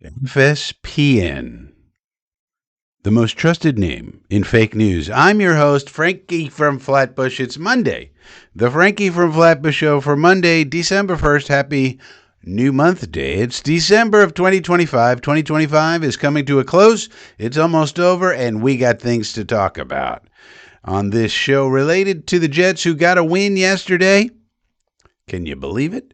FSPN, the most trusted name in fake news. I'm your host, Frankie from Flatbush. It's Monday, the Frankie from Flatbush show for Monday, December 1st. Happy New Month Day. It's December of 2025. 2025 is coming to a close. It's almost over, and we got things to talk about on this show related to the Jets who got a win yesterday. Can you believe it?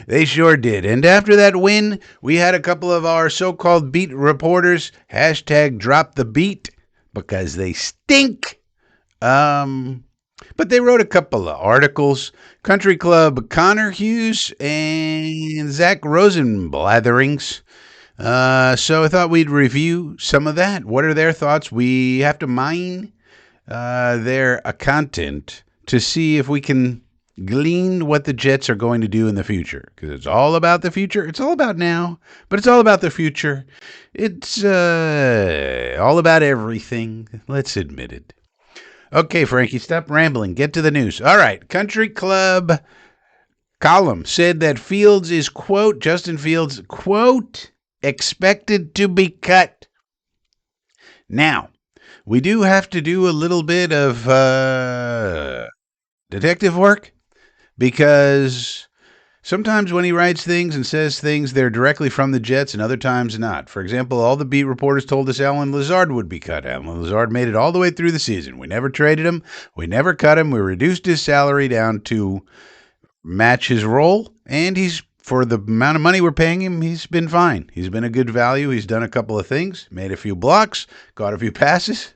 They sure did. And after that win, we had a couple of our so-called beat reporters hashtag drop the beat because they stink. But they wrote a couple of articles. Country Club Connor Hughes and Zach Rosenblatherings. So I thought we'd review some of that. What are their thoughts? We have to mine their content to see if we can glean what the Jets are going to do in the future, because it's all about the future. It's all about now, but it's all about the future. It's all about everything. Let's admit it. Okay, Frankie, stop rambling. Get to the news. All right, Country Club column said that Fields is, quote, Justin Fields, quote, expected to be cut. Now, we do have to do a little bit of detective work, because sometimes when he writes things and says things, they're directly from the Jets, and other times not. For example, all the beat reporters told us Allen Lazard would be cut. Allen Lazard made it all the way through the season. We never traded him. We never cut him. We reduced his salary down to match his role, and for the amount of money we're paying him, he's been fine. He's been a good value. He's done a couple of things, made a few blocks, caught a few passes.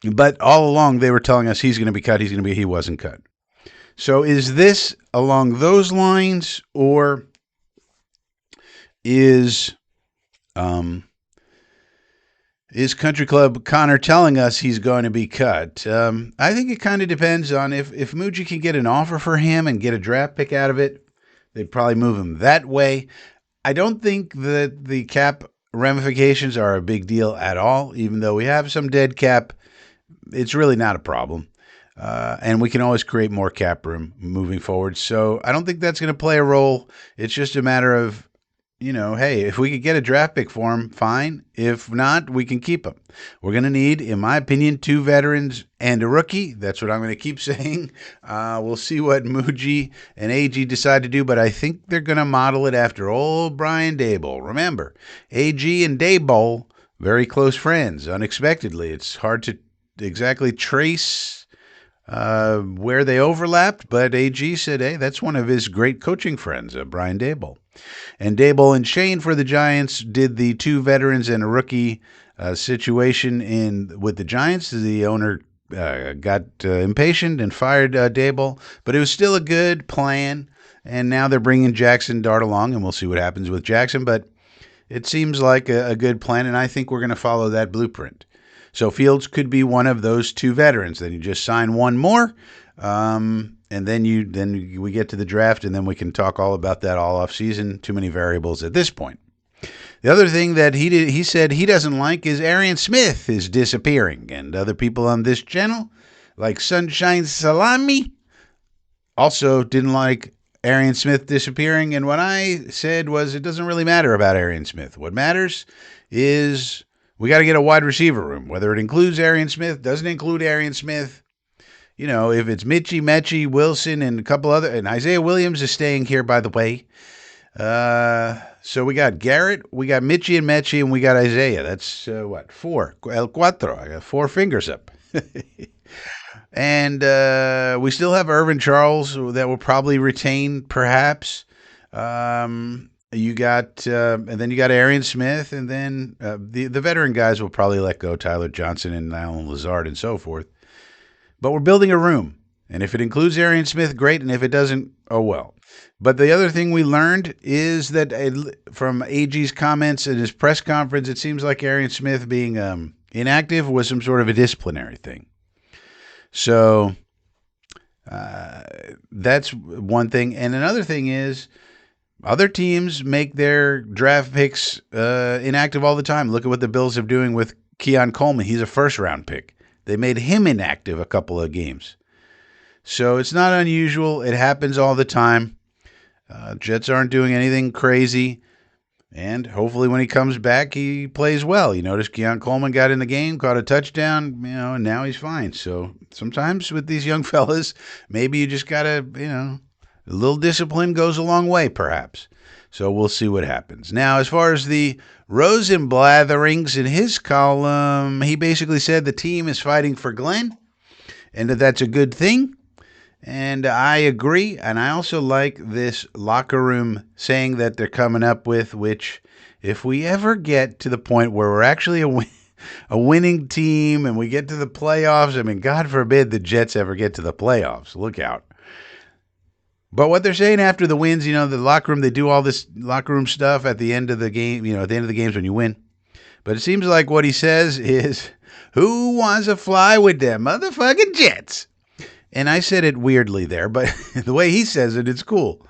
But all along, they were telling us he's going to be cut, he wasn't cut. So is this along those lines, or is Country Club Connor telling us he's going to be cut? I think it kind of depends on if Muji can get an offer for him and get a draft pick out of it, they'd probably move him that way. I don't think that the cap ramifications are a big deal at all, even though we have some dead cap. It's really not a problem. And we can always create more cap room moving forward. So I don't think that's going to play a role. It's just a matter of, hey, if we could get a draft pick for him, fine. If not, we can keep him. We're going to need, in my opinion, 2 veterans and a rookie. That's what I'm going to keep saying. We'll see what Muji and AG decide to do, but I think they're going to model it after old Brian Daboll. Remember, AG and Daboll, very close friends. Unexpectedly, it's hard to exactly trace where they overlapped, but AG said, hey, that's one of his great coaching friends, Brian Daboll. And Daboll and Shane for the Giants did the 2 veterans and a rookie situation with the Giants. The owner got impatient and fired Daboll, but it was still a good plan. And now they're bringing Jackson Dart along, and we'll see what happens with Jackson. But it seems like a good plan, and I think we're going to follow that blueprint. So Fields could be one of those 2 veterans. Then you just sign one more, and then we get to the draft, and then we can talk all about that all off season. Too many variables at this point. The other thing that he said he doesn't like is Arian Smith is disappearing, and other people on this channel, like Sunshine Salami, also didn't like Arian Smith disappearing. And what I said was it doesn't really matter about Arian Smith. What matters is we got to get a wide receiver room, whether it includes Arian Smith, doesn't include Arian Smith. If it's Mitchie, Mechie, Wilson, and a couple other, and Isaiah Williams is staying here, by the way. So we got Garrett, we got Mitchie and Mechie, and we got Isaiah. That's 4. El cuatro. I got 4 fingers up. And we still have Irvin Charles that will probably retain, perhaps. You got, and then you got Arian Smith, and then the veteran guys will probably let go, Tyler Johnson and Allen Lazard and so forth. But we're building a room, and if it includes Arian Smith, great, and if it doesn't, oh well. But the other thing we learned is that from AG's comments at his press conference, it seems like Arian Smith being inactive was some sort of a disciplinary thing. So that's one thing. And another thing is, other teams make their draft picks inactive all the time. Look at what the Bills are doing with Keon Coleman. He's a first-round pick. They made him inactive a couple of games. So it's not unusual. It happens all the time. Jets aren't doing anything crazy. And hopefully, when he comes back, he plays well. You notice Keon Coleman got in the game, caught a touchdown, and now he's fine. So sometimes with these young fellas, maybe you just gotta, a little discipline goes a long way, perhaps. So we'll see what happens. Now, as far as the Rosenblatherings in his column, he basically said the team is fighting for Glenn, and that's a good thing. And I agree. And I also like this locker room saying that they're coming up with, which, if we ever get to the point where we're actually a winning team and we get to the playoffs, I mean, God forbid the Jets ever get to the playoffs. Look out. But what they're saying after the wins, the locker room, they do all this locker room stuff at the end of the game, at the end of the games when you win. But it seems like what he says is, who wants to fly with them motherfucking Jets? And I said it weirdly there, but the way he says it, it's cool.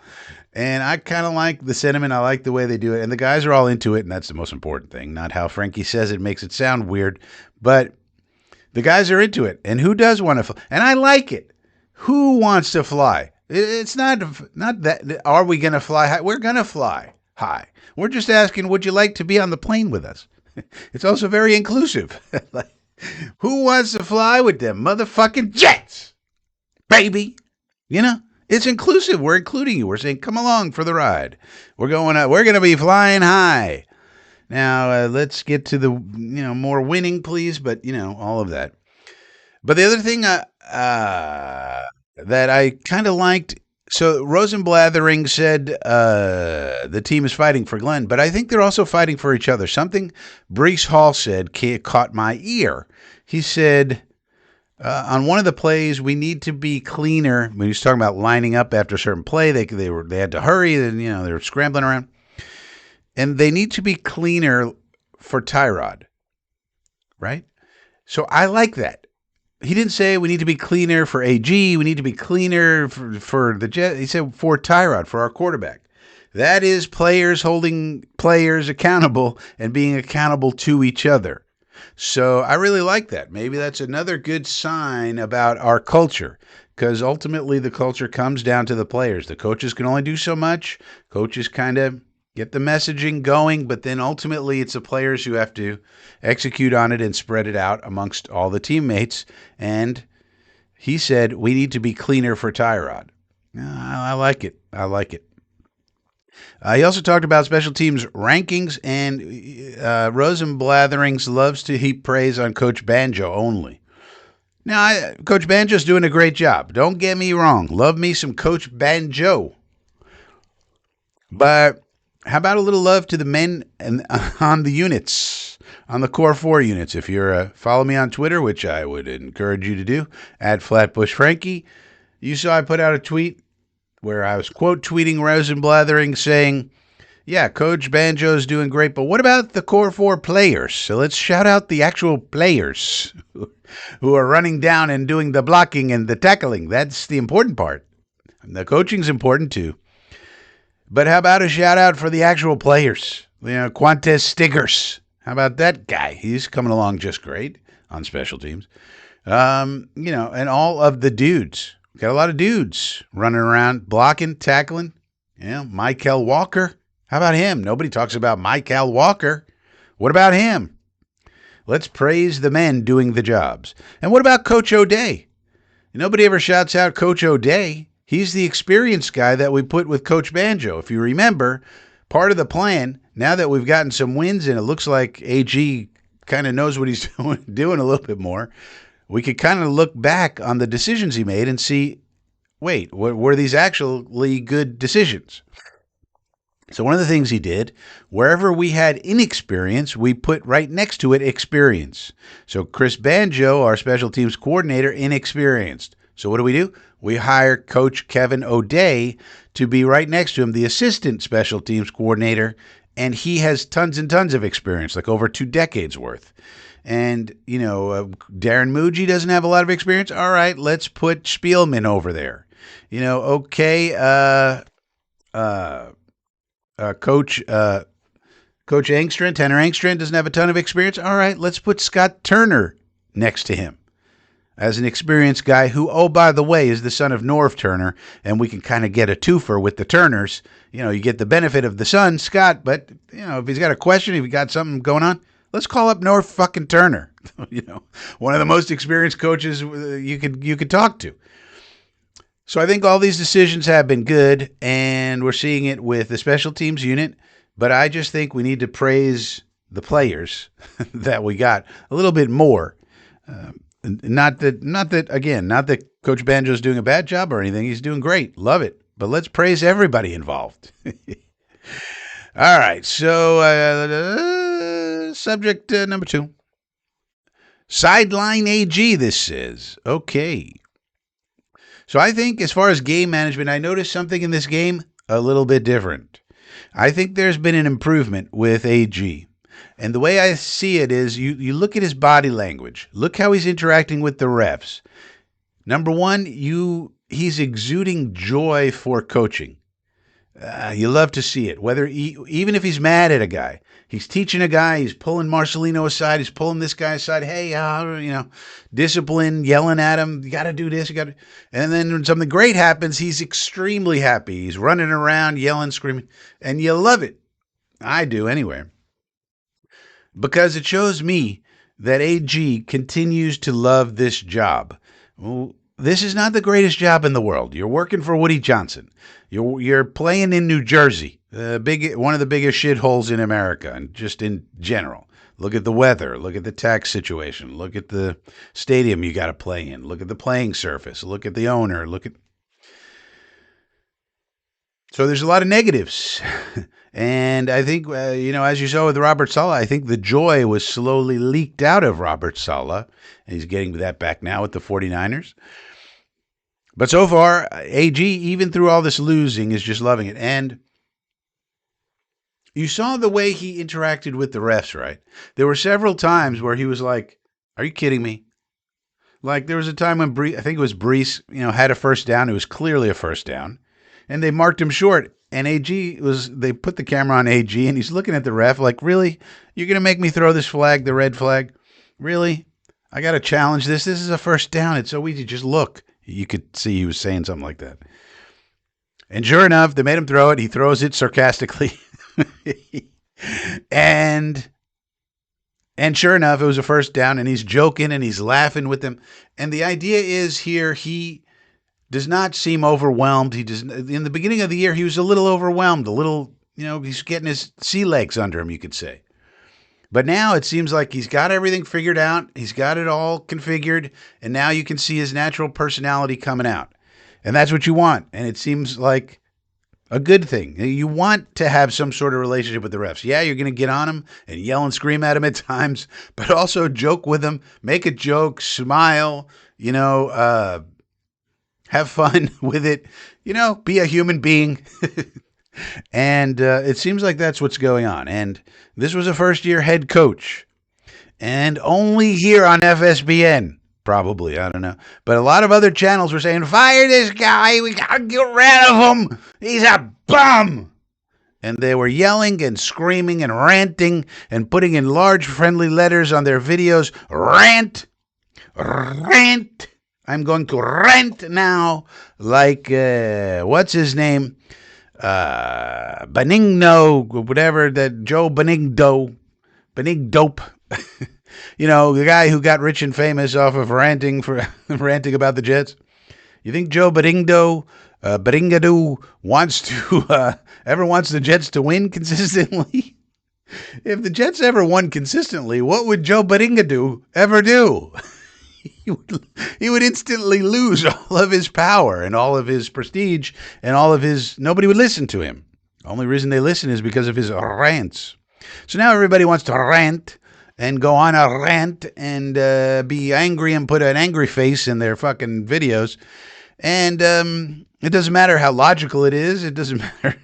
And I kind of like the sentiment. I like the way they do it. And the guys are all into it, and that's the most important thing. Not how Frankie says it makes it sound weird, but the guys are into it. And who does want to fly? And I like it. Who wants to fly? It's not that, are we going to fly high? We're going to fly high. We're just asking, would you like to be on the plane with us? It's also very inclusive. Like, who wants to fly with them motherfucking Jets? Baby, it's inclusive. We're including you. We're saying, come along for the ride. We're going to be flying high. Now, let's get to the, more winning, please. But, all of that. But the other thing that I kind of liked, so Rosenblathering said the team is fighting for Glenn, but I think they're also fighting for each other. Something Brees Hall said caught my ear. He said, on one of the plays, we need to be cleaner. When he was talking about lining up after a certain play, they had to hurry, and they were scrambling around, and they need to be cleaner for Tyrod, right? So I like that. He didn't say we need to be cleaner for AG. We need to be cleaner for the Jet. He said for Tyrod, for our quarterback. That is players holding players accountable and being accountable to each other. So I really like that. Maybe that's another good sign about our culture, because ultimately the culture comes down to the players. The coaches can only do so much. Coaches kind of get the messaging going, but then ultimately it's the players who have to execute on it and spread it out amongst all the teammates. And he said we need to be cleaner for Tyrod. I like it. I like it. He also talked about special teams rankings, and Rosenblatherings loves to heap praise on Coach Banjo only. Now, Coach Banjo's doing a great job. Don't get me wrong. Love me some Coach Banjo. But how about a little love to the men on the units, on the Core 4 units? If you're follow me on Twitter, which I would encourage you to do, at Flatbush Frankie, you saw I put out a tweet where I was quote tweeting Rosenblathering saying, yeah, Coach Banjo's doing great, but what about the Core 4 players? So let's shout out the actual players who are running down and doing the blocking and the tackling. That's the important part. The coaching's important too. But how about a shout out for the actual players? Quantez Stiggers. How about that guy? He's coming along just great on special teams. And all of the dudes. Got a lot of dudes running around, blocking, tackling. Michael Walker. How about him? Nobody talks about Michael Walker. What about him? Let's praise the men doing the jobs. And what about Coach O'Day? Nobody ever shouts out Coach O'Day. He's the experienced guy that we put with Coach Banjo. If you remember, part of the plan, now that we've gotten some wins and it looks like AG kind of knows what he's doing a little bit more, we could kind of look back on the decisions he made and see, wait, were these actually good decisions? So one of the things he did, wherever we had inexperience, we put right next to it experience. So Chris Banjo, our special teams coordinator, inexperienced. So what do? We hire Coach Kevin O'Day to be right next to him, the assistant special teams coordinator, and he has tons and tons of experience, like over 2 decades worth. And, Darren Muji doesn't have a lot of experience. All right, let's put Spielman over there. Okay, Coach Engstrand, Tanner Engstrand doesn't have a ton of experience. All right, let's put Scott Turner next to him. as an experienced guy who, oh, by the way, is the son of Norv Turner, and we can kind of get a twofer with the Turners. You get the benefit of the son, Scott, but, if he's got a question, if he got something going on, let's call up Norv fucking Turner. One of the most experienced coaches you could talk to. So I think all these decisions have been good, and we're seeing it with the special teams unit. But I just think we need to praise the players that we got a little bit more. Not that Coach Banjo's doing a bad job or anything. He's doing great. Love it. But let's praise everybody involved. All right. So, subject number 2. Sideline AG, this is. Okay. So I think as far as game management, I noticed something in this game a little bit different. I think there's been an improvement with AG. And the way I see it is you look at his body language. Look how he's interacting with the refs. Number one, he's exuding joy for coaching. You love to see it. Even if he's mad at a guy, he's teaching a guy, he's pulling Marcelino aside, he's pulling this guy aside. Hey, discipline, yelling at him. You got to do this. And then when something great happens, he's extremely happy. He's running around, yelling, screaming, and you love it. I do anyway, because it shows me that AG continues to love this job. Well, this is not the greatest job in the world. You're working for Woody Johnson. You're playing in New Jersey, one of the biggest shitholes in America, and just in general. Look at the weather. Look at the tax situation. Look at the stadium you got to play in. Look at the playing surface. Look at the owner. So there's a lot of negatives. And I think, as you saw with Robert Saleh, I think the joy was slowly leaked out of Robert Saleh. And he's getting that back now with the 49ers. But so far, AG, even through all this losing, is just loving it. And you saw the way he interacted with the refs, right? There were several times where he was like, are you kidding me? Like there was a time when I think it was Brees, had a first down. It was clearly a first down. And they marked him short. And they put the camera on AG, and he's looking at the ref like, really? You're going to make me throw this flag, the red flag? Really? I got to challenge this. This is a first down. It's so easy. Just look. You could see he was saying something like that. And sure enough, they made him throw it. He throws it sarcastically. and sure enough, it was a first down, and he's joking, and he's laughing with them. And the idea is here, he does not seem overwhelmed. In the beginning of the year, he was a little overwhelmed, he's getting his sea legs under him, you could say. But now it seems like he's got everything figured out. He's got it all configured. And now you can see his natural personality coming out. And that's what you want. And it seems like a good thing. You want to have some sort of relationship with the refs. Yeah, you're going to get on them and yell and scream at them at times, but also joke with them, make a joke, smile, have fun with it, be a human being. And it seems like that's what's going on. And this was a first-year head coach. And only here on FSBN, probably, I don't know. But a lot of other channels were saying, fire this guy, we got to get rid of him. He's a bum. And they were yelling and screaming and ranting and putting in large friendly letters on their videos, rant. I'm going to rant now like, what's his name? Benigno, whatever, that Joe Benigdope. The guy who got rich and famous off of ranting about the Jets. You think Joe Benigdo wants the Jets to win consistently? If the Jets ever won consistently, what would Joe Benigdo ever do? He would instantly lose all of his power and all of his prestige and nobody would listen to him. The only reason they listen is because of his rants. So now everybody wants to rant and go on a rant and be angry and put an angry face in their fucking videos. And it doesn't matter how logical it is. It doesn't matter.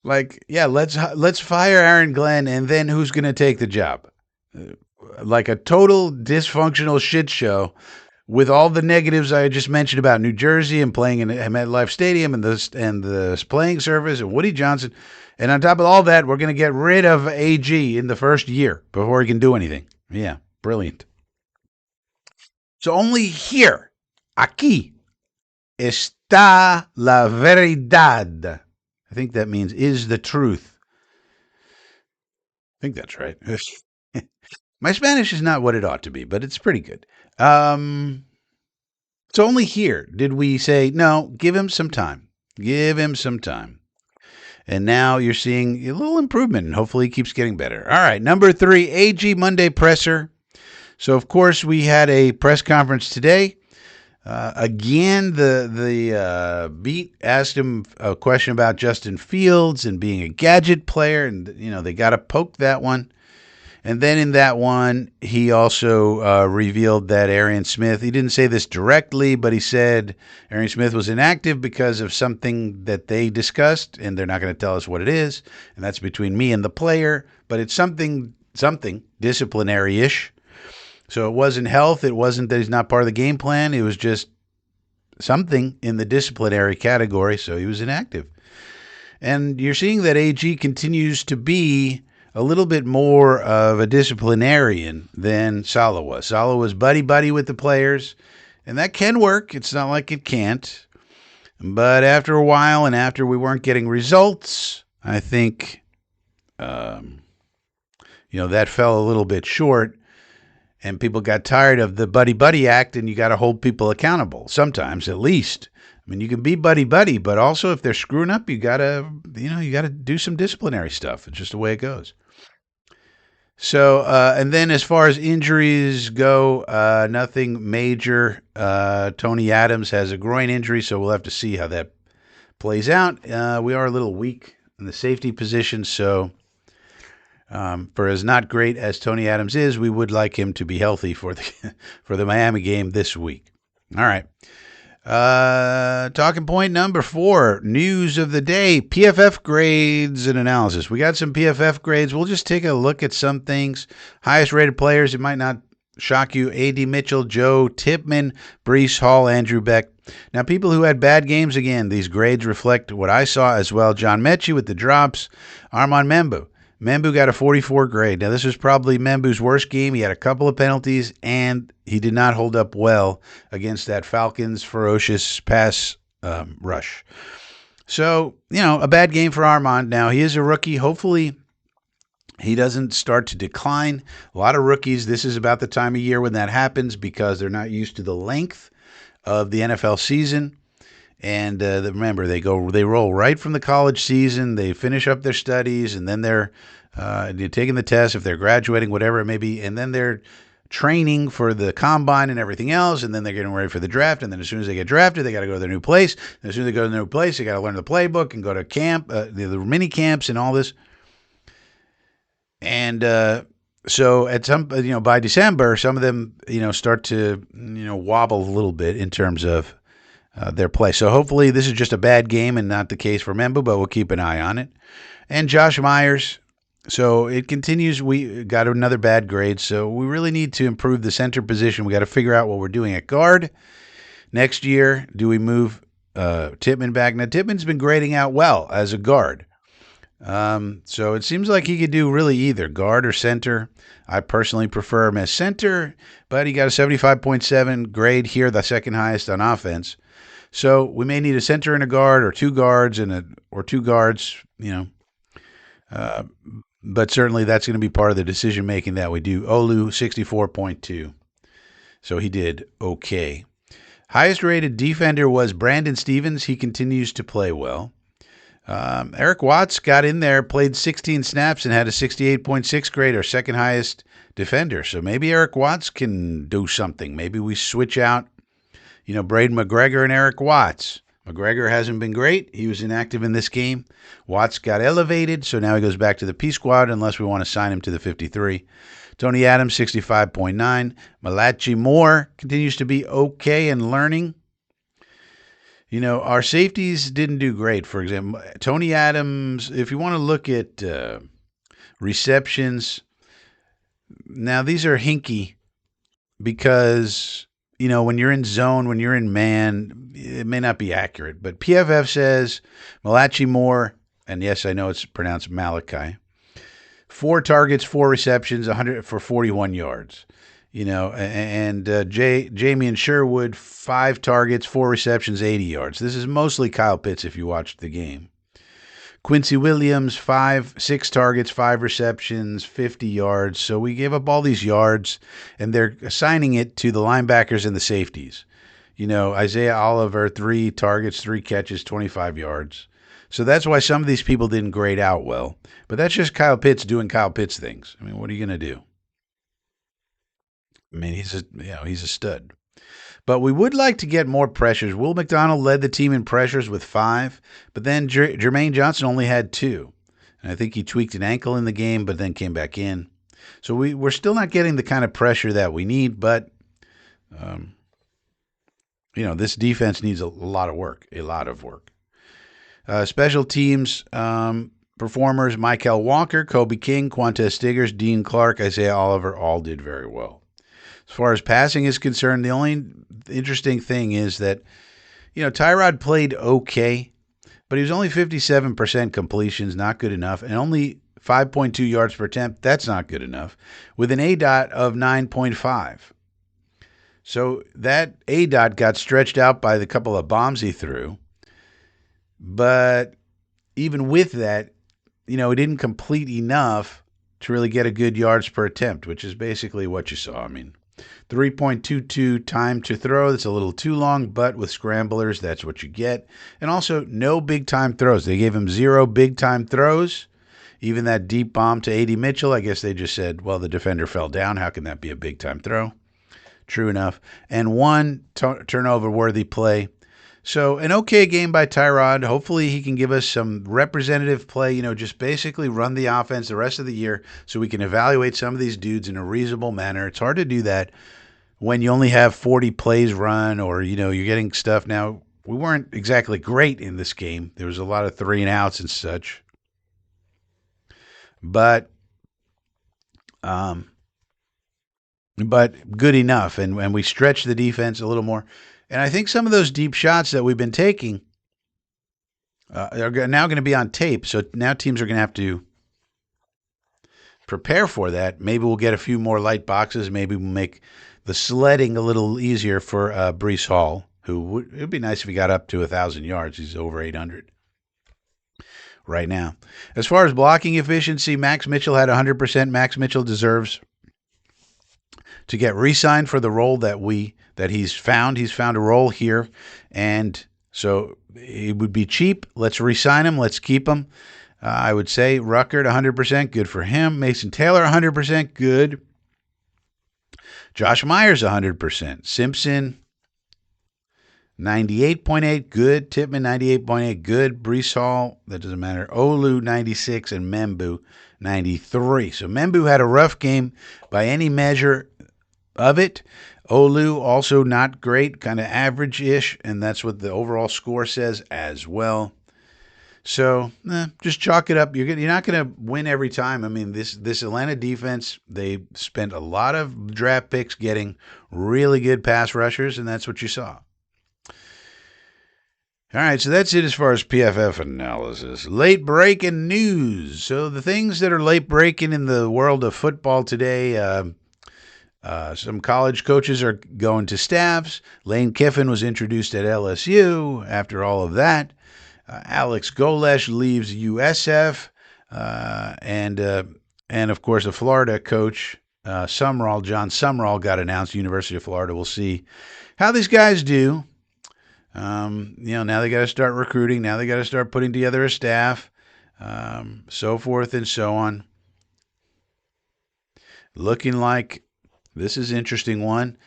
Let's fire Aaron Glenn, and then who's going to take the job? Like a total dysfunctional shit show with all the negatives I just mentioned about New Jersey and playing in MetLife Stadium and the playing surface and Woody Johnson. And on top of all that, we're going to get rid of AG in the first year before he can do anything. Yeah, brilliant. So only here, aquí, está la verdad. I think that means is the truth. I think that's right. My Spanish is not what it ought to be, but it's pretty good. So only here did we say, no, give him some time. Give him some time. And now you're seeing a little improvement, and hopefully he keeps getting better. All right, number 3, AG Monday presser. So, of course, we had a press conference today. Again, the beat asked him a question about Justin Fields and being a gadget player, and they got to poke that one. And then in that one, he also revealed that Arian Smith, he didn't say this directly, but he said Arian Smith was inactive because of something that they discussed, and they're not going to tell us what it is, and that's between me and the player, but it's something disciplinary-ish. So it wasn't health. It wasn't that he's not part of the game plan. It was just something in the disciplinary category, so he was inactive. And you're seeing that AG continues to be a little bit more of a disciplinarian than Saleh was. Saleh was buddy-buddy with the players, and that can work. It's not like it can't. But after a while and after we weren't getting results, I think, that fell a little bit short, and people got tired of the buddy-buddy act, and you got to hold people accountable, sometimes at least. I mean, you can be buddy-buddy, but also if they're screwing up, you gotta do some disciplinary stuff. It's just the way it goes. So, and then as far as injuries go, nothing major. Tony Adams has a groin injury, so we'll have to see how that plays out. We are a little weak in the safety position, so for as not great as Tony Adams is, we would like him to be healthy for the Miami game this week. All right. Talking point number 4, news of the day, PFF grades and analysis. We got some PFF grades. We'll just take a look at some things. Highest rated players, it might not shock you, A.D. Mitchell, Joe Tippmann, Breece Hall, Andrew Beck. Now, people who had bad games, again, these grades reflect what I saw as well. John Mechie with the drops. Armand Membu. Membu got a 44 grade. Now, this was probably Membu's worst game. He had a couple of penalties, and he did not hold up well against that Falcons' ferocious pass rush. So, a bad game for Armand. Now, he is a rookie. Hopefully, he doesn't start to decline. A lot of rookies, this is about the time of year when that happens because they're not used to the length of the NFL season. And remember, they roll right from the college season. They finish up their studies, and then they're taking the test if they're graduating, whatever it may be, and then they're training for the combine and everything else, and then they're getting ready for the draft. And then as soon as they get drafted, they got to go to their new place. And as soon as they go to their new place, they got to learn the playbook and go to camp, the mini camps, and all this. And so at some, by December, some of them, start to, wobble a little bit in terms of their play. So hopefully this is just a bad game and not the case for Membu, but we'll keep an eye on it. And Josh Myers, so it continues. We got another bad grade, so we really need to improve the center position. We got to figure out what we're doing at guard. Next year, do we move Tippmann back? Now, Tippmann's been grading out well as a guard. So it seems like he could do really either guard or center. I personally prefer him as center, but he got a 75.7 grade here, the second highest on offense. So we may need a center and a guard, or two guards or two guards, but certainly that's going to be part of the decision making that we do. Olu 64.2, so he did okay. Highest rated defender was Brandon Stevens. He continues to play well. Eric Watts got in there, played 16 snaps, and had a 68.6 grade, our second highest defender. So maybe Eric Watts can do something. Maybe we switch out Braden McGregor and Eric Watts. McGregor hasn't been great. He was inactive in this game. Watts got elevated, so now he goes back to the P squad unless we want to sign him to the 53. Tony Adams, 65.9. Malachi Moore continues to be okay and learning. Our safeties didn't do great. For example, Tony Adams, if you want to look at receptions, now these are hinky because when you're in zone, when you're in man, it may not be accurate. But PFF says Malachi Moore, and yes, I know it's pronounced Malachi, 4 targets, 4 receptions, 100 for 41 yards. and Jamie Sherwood, 5 targets, 4 receptions, 80 yards. This is mostly Kyle Pitts if you watched the game. Quincy Williams, 6 targets, 5 receptions, 50 yards. So we gave up all these yards, and they're assigning it to the linebackers and the safeties. Isaiah Oliver, 3 targets, 3 catches, 25 yards. So that's why some of these people didn't grade out well. But that's just Kyle Pitts doing Kyle Pitts things. I mean, what are you going to do? I mean, he's a stud. But we would like to get more pressures. Will McDonald led the team in pressures with 5, but then Jermaine Johnson only had 2. And I think he tweaked an ankle in the game, but then came back in. So we're still not getting the kind of pressure that we need, but, this defense needs a lot of work. Special teams performers, Michael Walker, Kobe King, Quantez Stiggers, Dean Clark, Isaiah Oliver, all did very well. As far as passing is concerned, the only interesting thing is that, Tyrod played okay, but he was only 57% completions, not good enough, and only 5.2 yards per attempt. That's not good enough, with an ADOT of 9.5. So that ADOT got stretched out by the couple of bombs he threw, but even with that, he didn't complete enough to really get a good yards per attempt, which is basically what you saw. I mean, 3.22 time to throw. That's a little too long, but with scramblers, that's what you get. And also, no big-time throws. They gave him 0 big-time throws. Even that deep bomb to A.D. Mitchell, I guess they just said, well, the defender fell down. How can that be a big-time throw? True enough. And 1 turnover-worthy play. So an okay game by Tyrod. Hopefully he can give us some representative play, just basically run the offense the rest of the year so we can evaluate some of these dudes in a reasonable manner. It's hard to do that when you only have 40 plays run or, you're getting stuff. Now, we weren't exactly great in this game. There was a lot of 3-and-outs and such. But good enough. And we stretched the defense a little more. And I think some of those deep shots that we've been taking are now going to be on tape. So now teams are going to have to prepare for that. Maybe we'll get a few more light boxes. Maybe we'll make the sledding a little easier for Breece Hall, who it would be nice if he got up to 1,000 yards. He's over 800 right now. As far as blocking efficiency, Max Mitchell had 100%. Max Mitchell deserves to get re-signed for the role that he's found. He's found a role here, and so it would be cheap. Let's re-sign him. Let's keep him. I would say Ruckert, 100%, good for him. Mason Taylor, 100%, good. Josh Myers, 100%. Simpson, 98.8, good. Tippmann, 98.8, good. Breece Hall, that doesn't matter. Olu, 96, and Membu, 93. So Membu had a rough game by any measure of it. Olu also not great, kind of average-ish, and that's what the overall score says as well. So just chalk it up. You're not going to win every time. I mean, this Atlanta defense, they spent a lot of draft picks getting really good pass rushers, and that's what you saw. All right, so that's it as far as PFF analysis. Late breaking news. So the things that are late breaking in the world of football today, some college coaches are going to staffs. Lane Kiffin was introduced at LSU after all of that. Alex Golesh leaves USF. And of course, the Florida coach, John Sumrall, got announced, University of Florida. We'll see how these guys do. Now they got to start recruiting. Now they got to start putting together a staff, so forth and so on. Looking like this is an interesting one.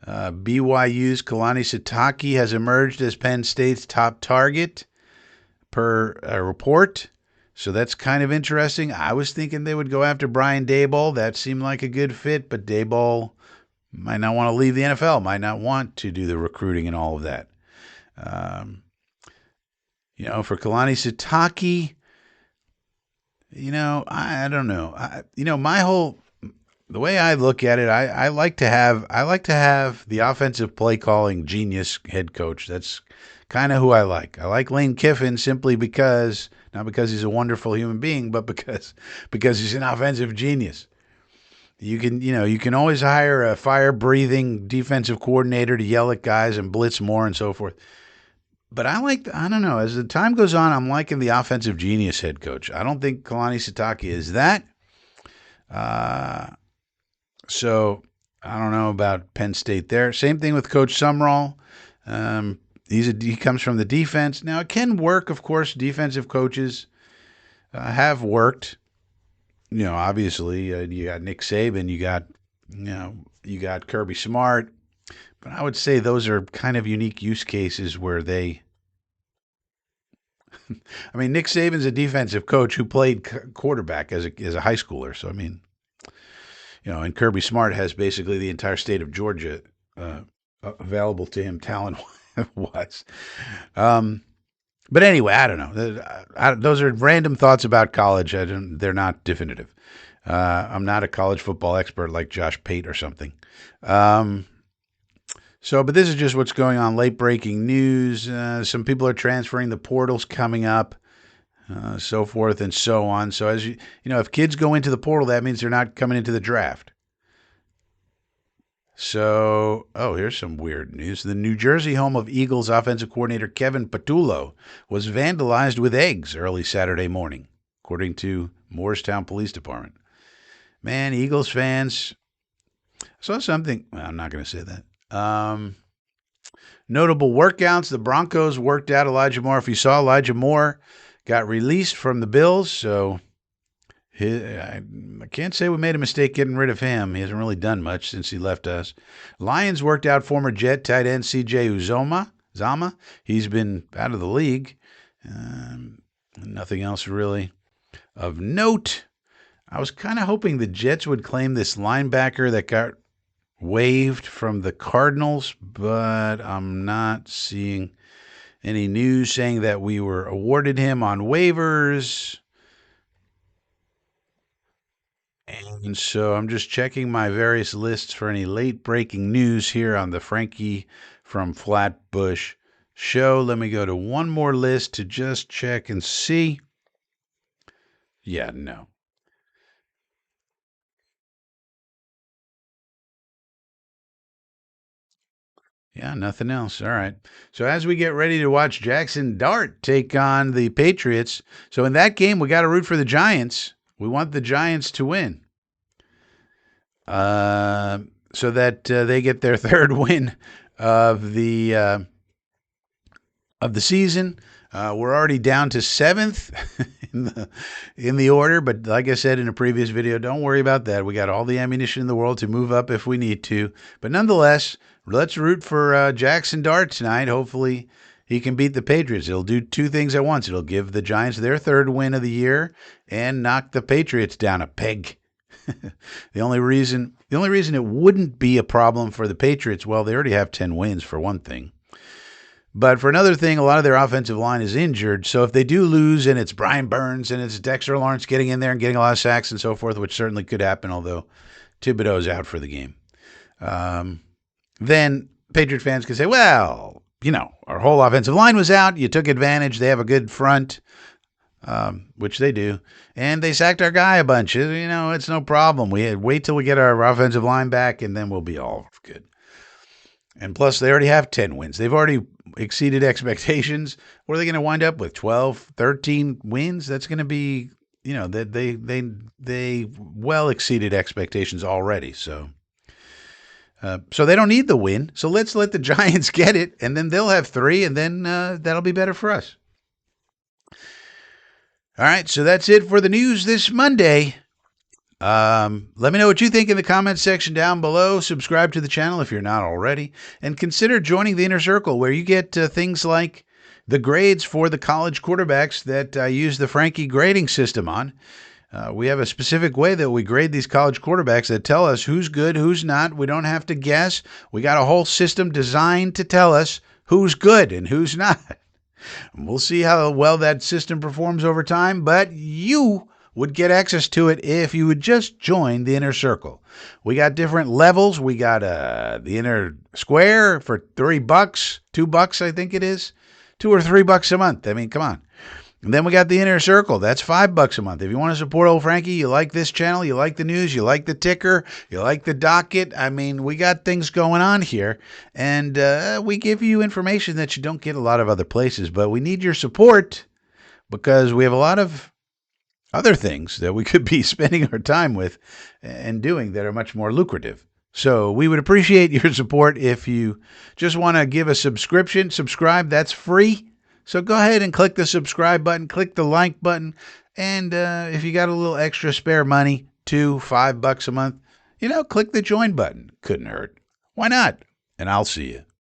BYU's Kalani Sitake has emerged as Penn State's top target per report. So that's kind of interesting. I was thinking they would go after Brian Daboll. That seemed like a good fit, but Daboll might not want to leave the NFL, might not want to do the recruiting and all of that. For Kalani Sitake, I don't know. The way I look at it, I like to have the offensive play calling genius head coach. That's kind of who I like. I like Lane Kiffin simply because, not because he's a wonderful human being, but because he's an offensive genius. You can always hire a fire-breathing defensive coordinator to yell at guys and blitz more and so forth. But I don't know, as the time goes on, I'm liking the offensive genius head coach. I don't think Kalani Sitake is that. Uh, so I don't know about Penn State there. Same thing with Coach Sumrall. He comes from the defense. Now, it can work, of course. Defensive coaches have worked. Obviously, you got Nick Saban, you got Kirby Smart, but I would say those are kind of unique use cases where they. I mean, Nick Saban's a defensive coach who played quarterback as a high schooler. So I mean, and Kirby Smart has basically the entire state of Georgia available to him talent wise. But anyway, I don't know. Those are random thoughts about college. They're not definitive. I'm not a college football expert like Josh Pate or something. But this is just what's going on. Late breaking news. Some people are transferring. The portal's coming up, so forth and so on. So as if kids go into the portal, that means they're not coming into the draft. So, here's some weird news. The New Jersey home of Eagles offensive coordinator Kevin Patullo was vandalized with eggs early Saturday morning, according to Moorestown Police Department. Man, Eagles fans. I saw something. Well, I'm not going to say that. Notable workouts. The Broncos worked out Elijah Moore. If you saw, Elijah Moore got released from the Bills, so I can't say we made a mistake getting rid of him. He hasn't really done much since he left us. Lions worked out former Jet tight end C.J. Uzomah. He's been out of the league. Nothing else really of note. I was kind of hoping the Jets would claim this linebacker that got waived from the Cardinals, but I'm not seeing any news saying that we were awarded him on waivers. And so I'm just checking my various lists for any late breaking news here on the Frankie from Flatbush show. Let me go to one more list to just check and see. Yeah, no. Yeah, nothing else. All right. So as we get ready to watch Jackson Dart take on the Patriots, so in that game, we got to root for the Giants. We want the Giants to win. So that they get their third win of the season. We're already down to 7th in the order, but like I said in a previous video, don't worry about that. We got all the ammunition in the world to move up if we need to. But nonetheless, let's root for Jackson Dart tonight. Hopefully he can beat the Patriots. It'll do two things at once. It'll give the Giants their third win of the year and knock the Patriots down a peg. The only reason it wouldn't be a problem for the Patriots, well, they already have 10 wins for one thing. But for another thing, a lot of their offensive line is injured. So if they do lose and it's Brian Burns and it's Dexter Lawrence getting in there and getting a lot of sacks and so forth, which certainly could happen, although Thibodeau's out for the game, then Patriot fans can say, well, our whole offensive line was out. You took advantage. They have a good front, which they do. And they sacked our guy a bunch. It's no problem. Wait till we get our offensive line back, and then we'll be all good. And plus, they already have 10 wins. They've already exceeded expectations. What are they going to wind up with? 12, 13 wins? That's going to be, they well exceeded expectations already. So they don't need the win. So let's let the Giants get it, and then they'll have 3, and then that'll be better for us. All right, so that's it for the news this Monday. Let me know what you think in the comments section down below. Subscribe to the channel if you're not already. And consider joining the Inner Circle, where you get things like the grades for the college quarterbacks that I use the Frankie grading system on. We have a specific way that we grade these college quarterbacks that tell us who's good, who's not. We don't have to guess. We got a whole system designed to tell us who's good and who's not. We'll see how well that system performs over time, but you would get access to it if you would just join the Inner Circle. We got different levels. We got the Inner Square for $3, $2, I think it is, $2 or $3 a month. I mean, come on. And then we got the Inner Circle. That's $5 a month. If you want to support old Frankie, you like this channel, you like the news, you like the ticker, you like the docket. I mean, we got things going on here, and we give you information that you don't get a lot of other places. But we need your support because we have a lot of other things that we could be spending our time with and doing that are much more lucrative. So we would appreciate your support. If you just want to give a subscribe, that's free. So go ahead and click the subscribe button, click the like button, and if you got a little extra spare money, $5 a month, click the join button. Couldn't hurt. Why not? And I'll see you.